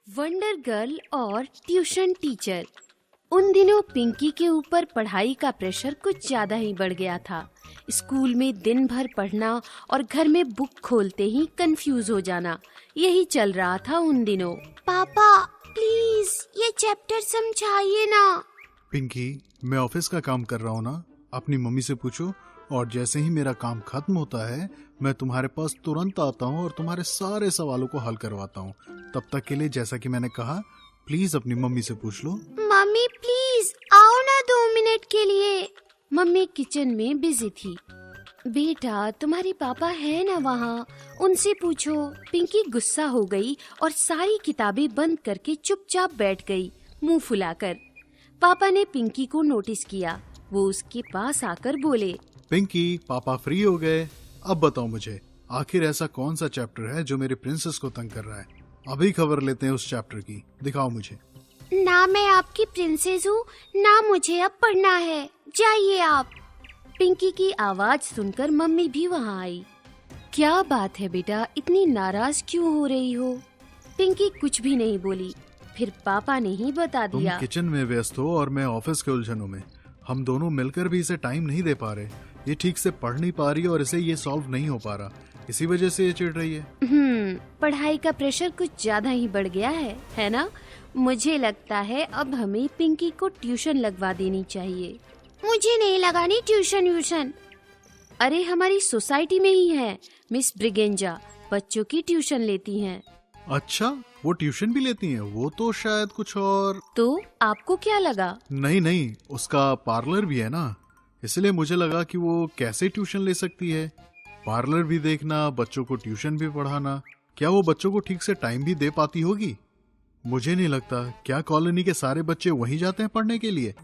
Wonder girl और tuition teacher. उन दिनों पिंकी के ऊपर पढ़ाई का प्रेशर कुछ ज्यादा ही बढ़ गया था। स्कूल में दिन भर पढ़ना और घर में बुक खोलते ही कंफ्यूज हो जाना, यही चल रहा था उन दिनों। पापा प्लीज ये चैप्टर समझाइए ना। पिंकी, मैं ऑफिस का काम कर रहा हूँ ना, अपनी मम्मी से पूछो और जैसे ही मेरा काम खत्म होता है मैं तुम्हारे पास तुरंत आता हूँ और तुम्हारे सारे सवालों को हल करवाता हूँ। तब तक के लिए जैसा कि मैंने कहा, प्लीज अपनी मम्मी से पूछ लो। मम्मी प्लीज आओ ना 2 मिनट के लिए। मम्मी किचन में बिजी थी। बेटा तुम्हारे पापा है ना वहाँ, उनसे पूछो। पिंकी गुस्सा हो गई और सारी किताबें बंद करके चुपचाप बैठ गई, मुंह फुलाकर। पापा ने पिंकी को नोटिस किया। वो उसके पास आकर बोले, पिंकी, पापा फ्री हो गए। अब बताओ मुझे, आखिर ऐसा कौन सा चैप्टर है जो मेरी प्रिंसेस को तंग कर रहा है? अभी खबर लेते हैं उस चैप्टर की, दिखाओ मुझे। ना मैं आपकी प्रिंसेस हूँ, ना मुझे अब पढ़ना है, जाइए आप। पिंकी की आवाज सुनकर मम्मी भी वहाँ आई। क्या बात है बेटा, इतनी नाराज क्यों हो रही हो? पिंकी कुछ भी नहीं बोली। फिर पापा ने ही बता तुम दिया। किचन में व्यस्त हो और मैं ऑफिस के उलझनों में। हम दोनों मिलकर भी इसे टाइम नहीं दे पा रहे। ये ठीक से पढ़ नहीं पा रही और इसे ये सॉल्व नहीं हो पा रहा, इसी वजह से ये चिढ़ रही है। पढ़ाई का प्रेशर कुछ ज्यादा ही बढ़ गया है ना? मुझे लगता है अब हमें पिंकी को ट्यूशन लगवा देनी चाहिए। मुझे नहीं लगानी ट्यूशन। अरे हमारी सोसाइटी में ही है मिस ब्रिगेंजा, बच्चों की ट्यूशन लेती हैं। अच्छा, वो ट्यूशन भी लेती हैं? वो तो शायद कुछ और। तो आपको क्या लगा? नहीं, उसका पार्लर भी है ना, इसलिए मुझे लगा कि वो कैसे ट्यूशन ले सकती है। पार्लर भी देखना, बच्चों को ट्यूशन भी पढ़ाना, क्या वो बच्चों को ठीक से टाइम भी दे पाती होगी? मुझे नहीं लगता। क्या कॉलोनी के सारे बच्चे वहीं जाते हैं पढ़ने के लिए?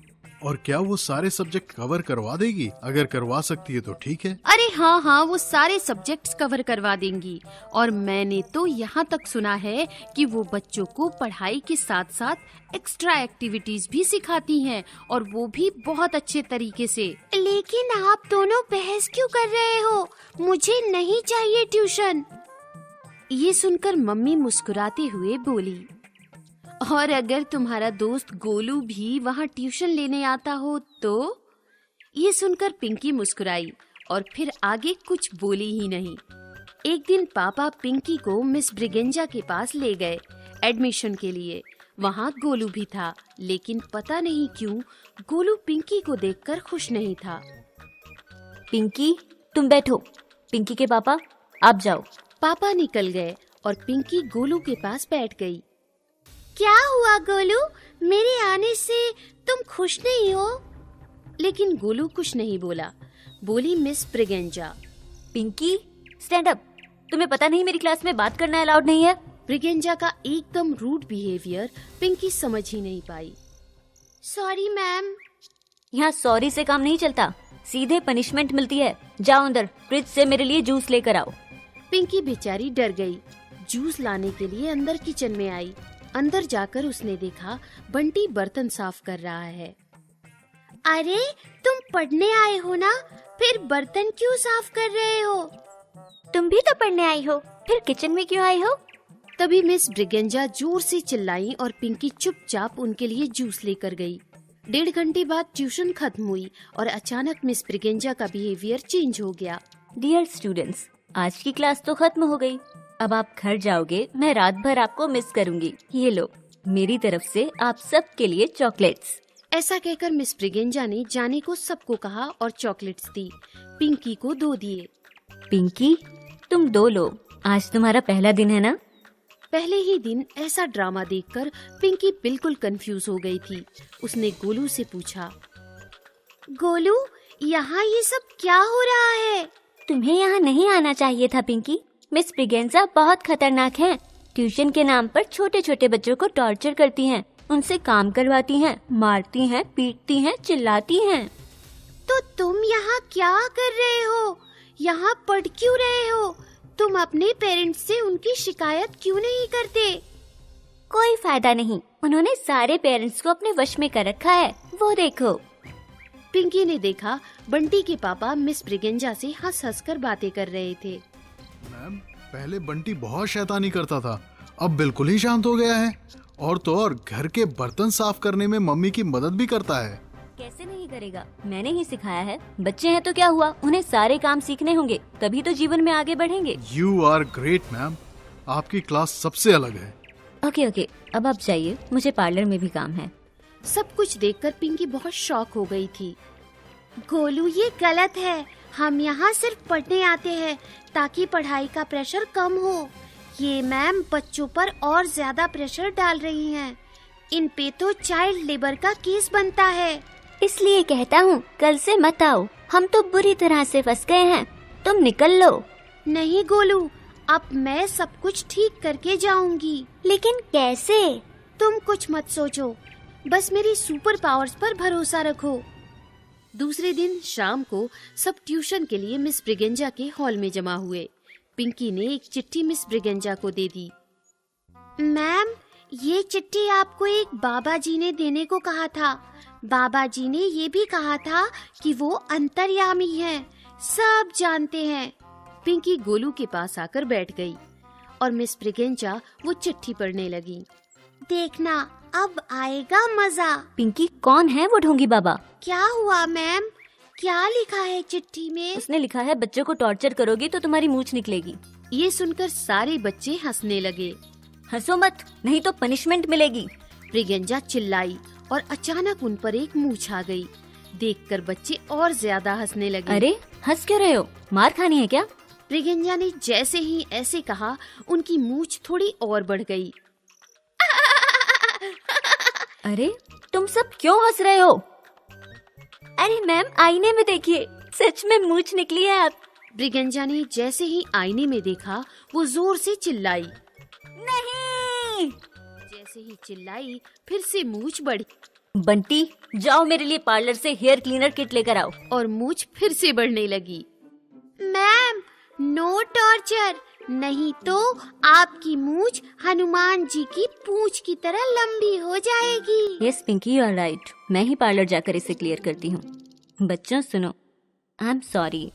और क्या वो सारे सब्जेक्ट कवर करवा देगी? अगर करवा सकती है तो ठीक है। अरे हाँ, वो सारे सब्जेक्ट्स कवर करवा देंगी। और मैंने तो यहाँ तक सुना है कि वो बच्चों को पढ़ाई के साथ साथ एक्स्ट्रा एक्टिविटीज भी सिखाती हैं, और वो भी बहुत अच्छे तरीके से। लेकिन आप दोनों बहस क्यों कर रहे हो? मुझे नहीं चाहिए ट्यूशन। ये सुनकर मम्मी मुस्कुराते हुए बोली, और अगर तुम्हारा दोस्त गोलू भी वहाँ ट्यूशन लेने आता हो तो? ये सुनकर पिंकी मुस्कुराई और फिर आगे कुछ बोली ही नहीं। एक दिन पापा पिंकी को मिस ब्रिगेंजा के पास ले गए एडमिशन के लिए। वहाँ गोलू भी था, लेकिन पता नहीं क्यों गोलू पिंकी को देखकर खुश नहीं था। पिंकी, तुम बैठो। पिंकी के पापा, आप जाओ। पापा निकल गए और पिंकी गोलू के पास बैठ गई। क्या हुआ गोलू, मेरे आने से तुम खुश नहीं हो? लेकिन गोलू कुछ नहीं बोला। बोली miss Braganza, Pinky stand up. तुम्हें पता नहीं मेरी क्लास में बात करना अलाउड नहीं है? ब्रिगेंजा का एकदम रूड बिहेवियर पिंकी समझ ही नहीं पाई। Sorry ma'am. यहाँ सॉरी से काम नहीं चलता, सीधे पनिशमेंट मिलती है। जाओ अंदर, फ्रिज से मेरे लिए जूस लेकर आओ। पिंकी बेचारी डर गई। जूस लाने के लिए अंदर किचन में आई। अंदर जाकर उसने देखा बंटी बर्तन साफ कर रहा है। अरे तुम पढ़ने आए हो ना, फिर बर्तन क्यों साफ कर रहे हो? तुम भी तो पढ़ने आई हो, फिर किचन में क्यों आई हो? तभी मिस ब्रिगेंजा जोर से चिल्लाई और पिंकी चुपचाप उनके लिए जूस लेकर गई। 1.5 घंटे बाद ट्यूशन खत्म हुई और अचानक मिस ब्रिगेंजा का बिहेवियर चेंज हो गया। डियर स्टूडेंट्स, आज की क्लास तो खत्म हो गई। अब आप घर जाओगे, मैं रात भर आपको मिस करूंगी। ये लो, मेरी तरफ से आप सब के लिए चॉकलेट्स। ऐसा कहकर मिस ब्रिगेंजा ने जाने को सबको कहा और चॉकलेट्स दी। पिंकी को 2 दिए। पिंकी, तुम 2 लो, आज तुम्हारा पहला दिन है ना? पहले ही दिन ऐसा ड्रामा देखकर पिंकी बिल्कुल कंफ्यूज हो गई थी। उसने गोलू से पूछा, गोलू यहाँ ये सब क्या हो रहा है? तुम्हें यहाँ नहीं आना चाहिए था पिंकी। मिस ब्रिगेंजा बहुत खतरनाक हैं। ट्यूशन के नाम पर छोटे छोटे बच्चों को टॉर्चर करती हैं, उनसे काम करवाती हैं, मारती हैं, पीटती हैं, चिल्लाती हैं। तो तुम यहाँ क्या कर रहे हो? यहाँ पढ़ क्यों रहे हो? तुम अपने पेरेंट्स से उनकी शिकायत क्यों नहीं करते? कोई फायदा नहीं, उन्होंने सारे पेरेंट्स को अपने वश में कर रखा है, वो देखो। पिंकी ने देखा बंटी के पापा मिस ब्रिगेंजा से हंस हंस कर बातें कर रहे थे। मैम, पहले बंटी बहुत शैतानी करता था, अब बिल्कुल ही शांत हो गया है। और तो और घर के बर्तन साफ करने में मम्मी की मदद भी करता है। कैसे नहीं करेगा, मैंने ही सिखाया है। बच्चे हैं तो क्या हुआ, उन्हें सारे काम सीखने होंगे, तभी तो जीवन में आगे बढ़ेंगे। यू आर ग्रेट मैम, आपकी क्लास सबसे अलग है। ओके, अब आप जाइए, मुझे पार्लर में भी काम है। सब कुछ देखकर पिंकी बहुत शॉक हो गई थी। गोलू, ये गलत है। हम यहाँ सिर्फ पढ़ने आते हैं ताकि पढ़ाई का प्रेशर कम हो। ये मैम बच्चों पर और ज्यादा प्रेशर डाल रही हैं। इन पे तो चाइल्ड लेबर का केस बनता है। इसलिए कहता हूँ कल से मत आओ, हम तो बुरी तरह से फंस गए हैं, तुम निकल लो। नहीं गोलू, अब मैं सब कुछ ठीक करके जाऊंगी। लेकिन कैसे? तुम कुछ मत सोचो, बस मेरी सुपर पावर्स पर भरोसा रखो। दूसरे दिन शाम को सब ट्यूशन के लिए मिस ब्रिगेंजा के हॉल में जमा हुए। पिंकी ने एक चिट्ठी मिस ब्रिगेंजा को दे दी। मैम, ये चिट्ठी आपको एक बाबा जी ने देने को कहा था। बाबा जी ने ये भी कहा था कि वो अंतर्यामी हैं, सब जानते हैं। पिंकी गोलू के पास आकर बैठ गई और मिस ब्रिगेंजा वो चिट्ठी पढ़ने लगी। देखना, अब आएगा मजा। पिंकी, कौन है वो ढोंगी बाबा? क्या हुआ मैम? क्या लिखा है चिट्ठी में? उसने लिखा है बच्चों को टॉर्चर करोगी तो तुम्हारी मूंछ निकलेगी। ये सुनकर सारे बच्चे हंसने लगे। हंसो मत, नहीं तो पनिशमेंट मिलेगी। ब्रिगेंजा चिल्लाई और अचानक उन पर एक मूंछ आ गई। देखकर बच्चे और ज्यादा हंसने लगे। अरे हंस क्यों रहे हो, मार खानी है क्या? ब्रिगेंजा ने जैसे ही ऐसे कहा, उनकी मूंछ थोड़ी और बढ़ गई। अरे तुम सब क्यों हंस रहे हो? अरे मैम, आईने में देखिए, सच में मूंछ निकली है आप। ब्रिगेंजा ने जैसे ही आईने में देखा, वो जोर से चिल्लाई। नहीं! जैसे ही चिल्लाई, फिर से मूंछ बढ़ी बंटी, जाओ मेरे लिए पार्लर से हेयर क्लीनर किट लेकर आओ। और मूंछ फिर से बढ़ने लगी। मैम, नो टॉर्चर, नहीं तो आपकी मूंछ हनुमान जी की पूंछ की तरह लंबी हो जाएगी। Yes Pinky, you are right, मैं ही पार्लर जाकर इसे क्लियर करती हूँ। बच्चों सुनो, आई एम सॉरी,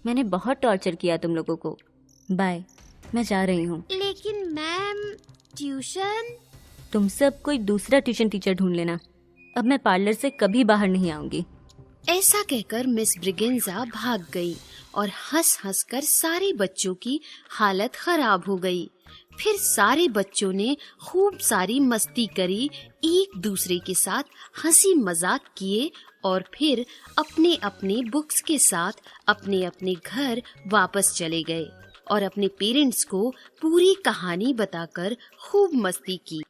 मैंने बहुत टॉर्चर किया तुम लोगों को। बाय, मैं जा रही हूँ। लेकिन मैम, ट्यूशन? तुम सब कोई दूसरा ट्यूशन टीचर ढूंढ लेना, अब मैं पार्लर से कभी बाहर नहीं आऊंगी। ऐसा कहकर मिस ब्रिगेंजा भाग गई और हंस हंस कर सारे बच्चों की हालत खराब हो गई। फिर सारे बच्चों ने खूब सारी मस्ती करी, एक दूसरे के साथ हंसी मजाक किए और फिर अपने अपने बुक्स के साथ अपने अपने घर वापस चले गए और अपने पेरेंट्स को पूरी कहानी बताकर खूब मस्ती की।